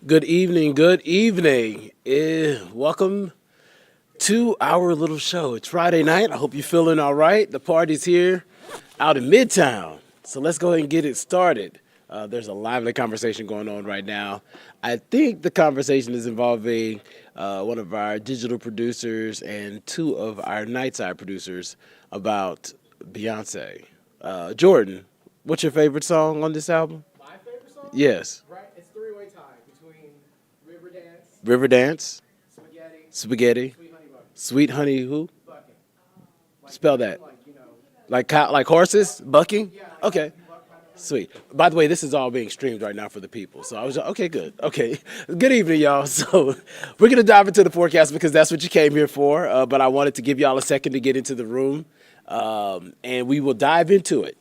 Good evening. Good evening. Welcome to our little show. It's Friday night. I hope you're feeling all right. The party's here out in Midtown. So let's go ahead and get it started. There's a lively conversation going on right now. I think the conversation is involving one of our digital producers and two of our Nightside producers about Beyonce. Jordan, what's your favorite song on this album? My favorite song? Yes. Right? It's three-way tie between Riverdance, Riverdance, Spaghetti, Spaghetti, Sweet Honey Bucket. Sweet Honey who? Bucket. Like Spell bucket, that. like, Like cow, like horses bucking? yeah, like Okay. you buck kind of. Sweet. By the way, this is all being streamed right now for the people. So I was okay, good. Okay. Good evening, y'all. So we're gonna dive into the forecast because that's what you came here for. But I wanted to give y'all a second to get into the room, and we will dive into it.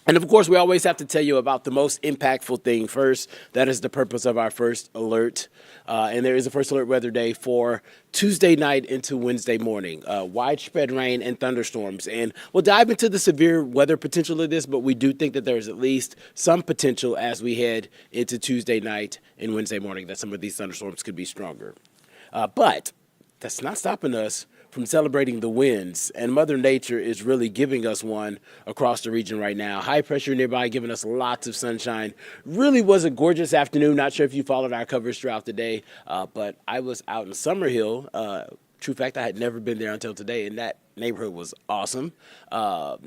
And of course, we always have to tell you about the most impactful thing first. That is the purpose of our first alert. And there is a first alert weather day for Tuesday night into Wednesday morning. Widespread rain and thunderstorms. And we'll dive into the severe weather potential of this, but we do think that there's at least some potential as we head into Tuesday night and Wednesday morning that some of these thunderstorms could be stronger. But that's not stopping us from celebrating the winds, and Mother Nature is really giving us one across the region right now. High pressure nearby giving us lots of sunshine. Really was a gorgeous afternoon. Not sure if you followed our coverage throughout the day, but I was out in Summerhill. True fact, I had never been there until today, and that neighborhood was awesome. Out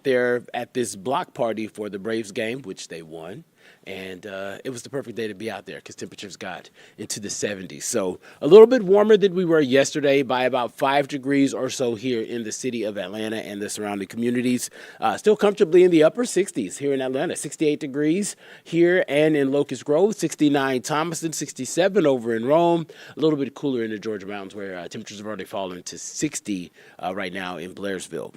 there at this block party for the Braves game, which they won. And it was the perfect day to be out there because temperatures got into the 70s. So a little bit warmer than we were yesterday by about 5 degrees or so here in the city of Atlanta and the surrounding communities. Still comfortably in the upper 60s here in Atlanta, 68 degrees here and in Locust Grove, 69 Thomaston, 67 over in Rome. A little bit cooler in the Georgia Mountains where temperatures have already fallen to 60 right now in Blairsville.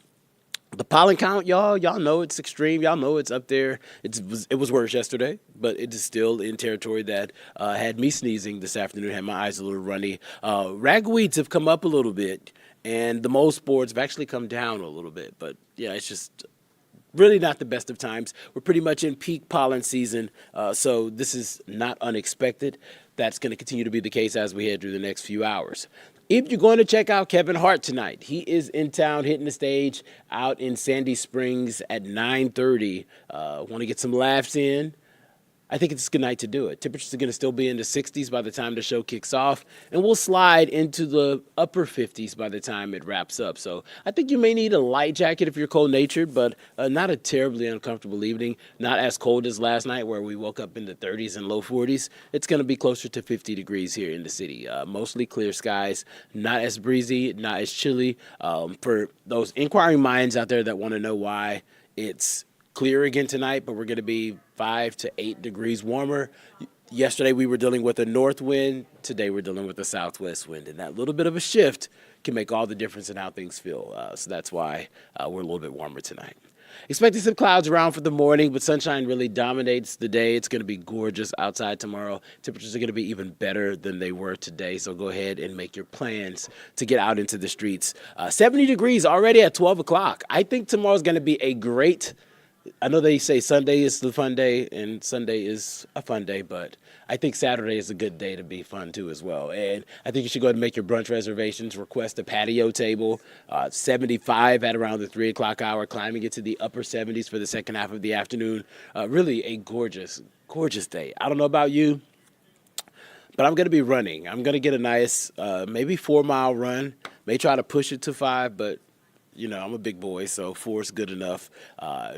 The pollen count, y'all know it's extreme. Y'all know it's up there. It was worse yesterday, but it is still in territory that had me sneezing this afternoon, had my eyes a little runny. Ragweeds have come up a little bit, and the mold spores have actually come down a little bit. But yeah, it's just really not the best of times. We're pretty much in peak pollen season, so this is not unexpected. That's going to continue to be the case as we head through the next few hours. If you're going to check out Kevin Hart tonight, he is in town hitting the stage out in Sandy Springs at 9:30. Want to get some laughs in? I think it's a good night to do it. Temperatures are going to still be in the 60s by the time the show kicks off, and we'll slide into the upper 50s by the time it wraps up. So I think you may need a light jacket if you're cold natured, but not a terribly uncomfortable evening. Not as cold as last night where we woke up in the 30s and low 40s. It's going to be closer to 50 degrees here in the city. Mostly clear skies, not as breezy, not as chilly. For those inquiring minds out there that want to know why it's clear again tonight, but we're going to be 5 to 8 degrees warmer. Yesterday we were dealing with a north wind. Today we're dealing with a southwest wind, and that little bit of a shift can make all the difference in how things feel. So that's why we're a little bit warmer tonight. Expecting some clouds around for the morning, but sunshine really dominates the day. It's going to be gorgeous outside tomorrow. Temperatures are going to be even better than they were today, so go ahead and make your plans to get out into the streets. 70 degrees already at 12 o'clock. I think tomorrow's going to be a great. I know they say Sunday is the fun day and Sunday is a fun day, but I think Saturday is a good day to be fun too as well. And I think you should go ahead and make your brunch reservations, request a patio table, 75 at around the 3 o'clock hour, climbing into the upper 70s for the second half of the afternoon. Really a gorgeous, gorgeous day. I don't know about you, but I'm going to be running. I'm going to get a nice, maybe 4 mile run. May try to push it to 5, but I'm a big boy, so 4 is good enough.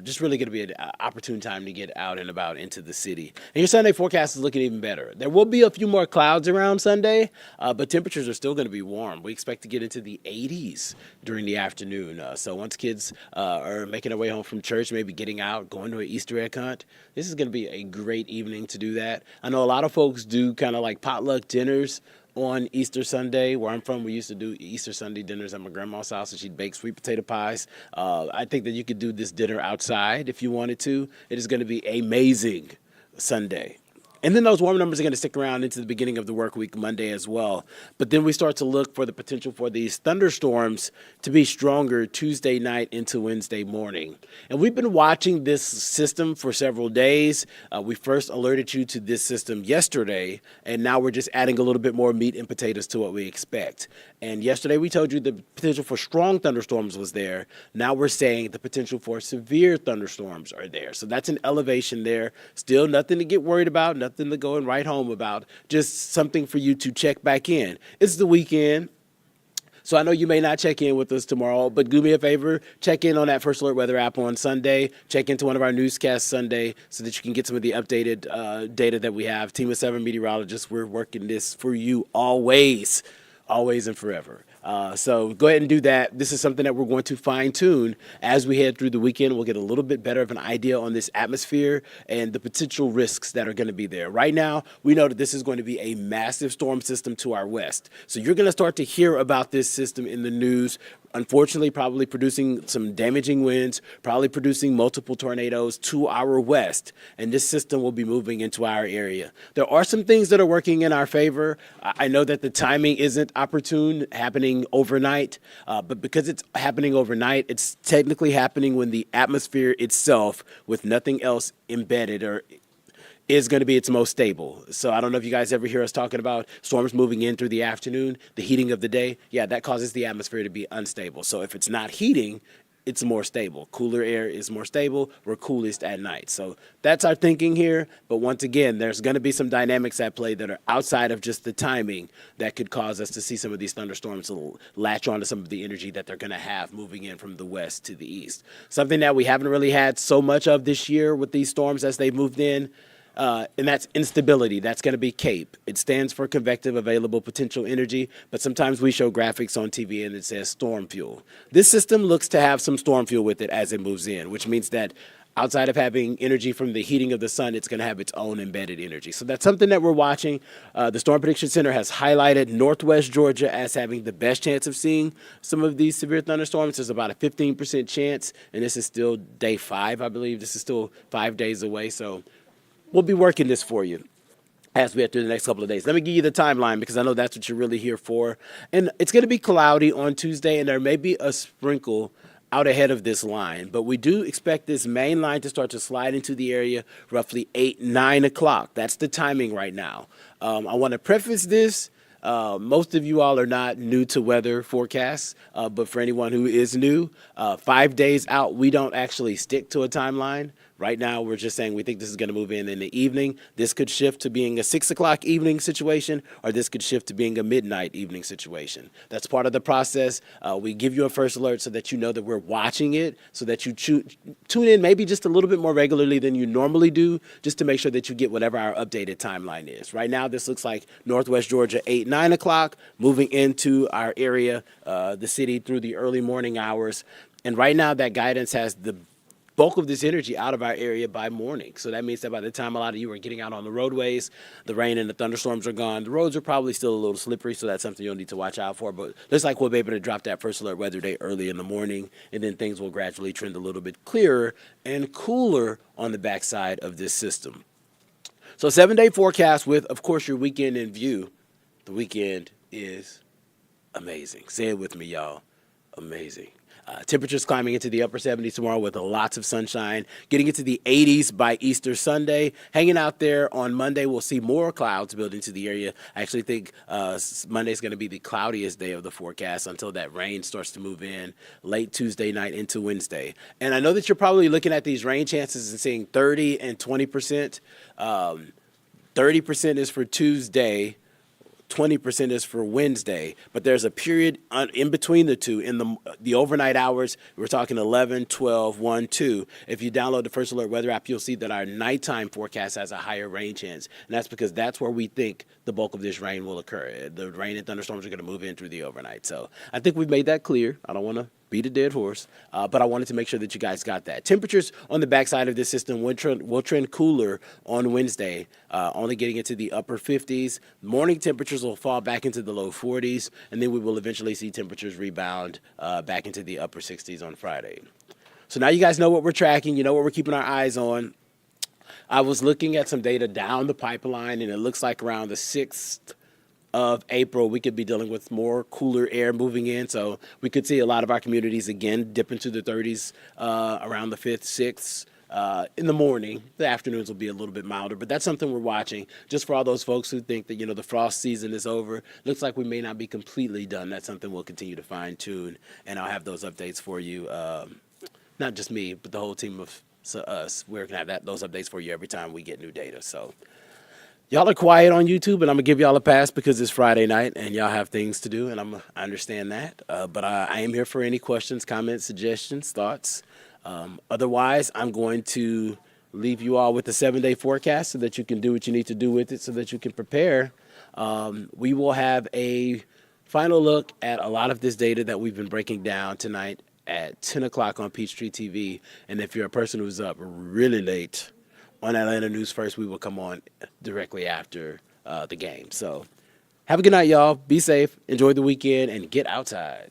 Just really going to be an opportune time to get out and about into the city. And your Sunday forecast is looking even better. There will be a few more clouds around Sunday, but temperatures are still going to be warm. We expect to get into the 80s during the afternoon. So once kids are making their way home from church, maybe getting out, going to an Easter egg hunt, this is going to be a great evening to do that. I know a lot of folks do kind of like potluck dinners on Easter Sunday. Where I'm from, we used to do Easter Sunday dinners at my grandma's house, and she'd bake sweet potato pies. I think that you could do this dinner outside if you wanted to. It is going to be amazing Sunday. And then those warm numbers are going to stick around into the beginning of the work week Monday as well. But then we start to look for the potential for these thunderstorms to be stronger Tuesday night into Wednesday morning. And we've been watching this system for several days. We first alerted you to this system yesterday, and now we're just adding a little bit more meat and potatoes to what we expect. And yesterday we told you the potential for strong thunderstorms was there. Now we're saying the potential for severe thunderstorms are there. So that's an elevation there. Still nothing to get worried about, nothing to go and write home about, just something for you to check back in. It's the weekend. So I know you may not check in with us tomorrow, but do me a favor, check in on that First Alert Weather app on Sunday. Check into one of our newscasts Sunday so that you can get some of the updated data that we have. Team of 7 meteorologists, we're working this for you always and forever. So go ahead and do that. This is something that we're going to fine tune as we head through the weekend. We'll get a little bit better of an idea on this atmosphere and the potential risks that are going to be there. Right now, we know that this is going to be a massive storm system to our west. So you're going to start to hear about this system in the news. Unfortunately, probably producing some damaging winds, probably producing multiple tornadoes to our west. And this system will be moving into our area. There are some things that are working in our favor. I know that the timing isn't opportune, happening overnight, but because it's happening overnight, it's technically happening when the atmosphere itself, with nothing else embedded or is going to be its most stable. So I don't know if you guys ever hear us talking about storms moving in through the afternoon, the heating of the day. Yeah, that causes the atmosphere to be unstable. So if it's not heating, it's more stable. Cooler air is more stable. We're coolest at night. So that's our thinking here. But once again, there's going to be some dynamics at play that are outside of just the timing that could cause us to see some of these thunderstorms latch onto some of the energy that they're going to have moving in from the west to the east. Something that we haven't really had so much of this year with these storms as they've moved in. And that's instability. That's going to be CAPE. It stands for convective available potential energy, but sometimes we show graphics on TV and it says storm fuel. This system looks to have some storm fuel with it as it moves in, which means that outside of having energy from the heating of the sun, it's going to have its own embedded energy. So that's something that we're watching. The Storm Prediction Center has highlighted Northwest Georgia as having the best chance of seeing some of these severe thunderstorms. There's about a 15% chance, and this is still day 5, I believe. This is still 5 days away, so we'll be working this for you as we head through the next couple of days. Let me give you the timeline because I know that's what you're really here for. And it's going to be cloudy on Tuesday, and there may be a sprinkle out ahead of this line. But we do expect this main line to start to slide into the area roughly 8, 9 o'clock. That's the timing right now. I want to preface this. Most of you all are not new to weather forecasts, but for anyone who is new, 5 days out, we don't actually stick to a timeline. Right now, we're just saying we think this is going to move in the evening. This could shift to being a 6 o'clock evening situation, or this could shift to being a midnight evening situation. That's part of the process. We give you a first alert so that you know that we're watching it, so that you tune in maybe just a little bit more regularly than you normally do, just to make sure that you get whatever our updated timeline is. Right now, this looks like Northwest Georgia, 8, 9 o'clock, moving into our area, the city through the early morning hours. And right now, that guidance has the bulk of this energy out of our area by morning. So that means that by the time a lot of you are getting out on the roadways, the rain and the thunderstorms are gone. The roads are probably still a little slippery, so that's something you'll need to watch out for. But looks like we'll be able to drop that first alert weather day early in the morning, and then things will gradually trend a little bit clearer and cooler on the backside of this system. So 7-day forecast with, of course, your weekend in view. The weekend is amazing. Say it with me, y'all. Amazing. Temperatures climbing into the upper 70s tomorrow with lots of sunshine, getting into the 80s by Easter Sunday. Hanging out there on Monday, we'll see more clouds build into the area. I actually think Monday's going to be the cloudiest day of the forecast until that rain starts to move in late Tuesday night into Wednesday. And I know that you're probably looking at these rain chances and seeing 30 and 20%. 30% is for Tuesday. 20% is for Wednesday, but there's a period in between the two. In the overnight hours, we're talking 11, 12, 1, 2. If you download the First Alert Weather app, you'll see that our nighttime forecast has a higher rain chance, and that's because that's where we think the bulk of this rain will occur. The rain and thunderstorms are going to move in through the overnight. So I think we've made that clear. I don't want to beat a dead horse, but I wanted to make sure that you guys got that. Temperatures on the backside of this system will trend cooler on Wednesday, only getting into the upper 50s. Morning temperatures will fall back into the low 40s, and then we will eventually see temperatures rebound back into the upper 60s on Friday. So now you guys know what we're tracking. You know what we're keeping our eyes on. I was looking at some data down the pipeline, and it looks like around the 6th of April, we could be dealing with more cooler air moving in. So we could see a lot of our communities again dip into the 30s around the 5th, 6th. In the morning, the afternoons will be a little bit milder, but that's something we're watching. Just for all those folks who think that, you know, the frost season is over, looks like we may not be completely done. That's something we'll continue to fine tune, and I'll have those updates for you. Not just me, but the whole team of us. We're gonna have those updates for you every time we get new data. So y'all are quiet on YouTube, and I'm gonna give y'all a pass because it's Friday night and y'all have things to do, and I understand that. But I am here for any questions, comments, suggestions, thoughts. Otherwise, I'm going to leave you all with the 7-day forecast so that you can do what you need to do with it so that you can prepare. We will have a final look at a lot of this data that we've been breaking down tonight at 10 o'clock on Peachtree TV. And if you're a person who's up really late on Atlanta News First, we will come on directly after the game. So have a good night, y'all. Be safe, enjoy the weekend, and get outside.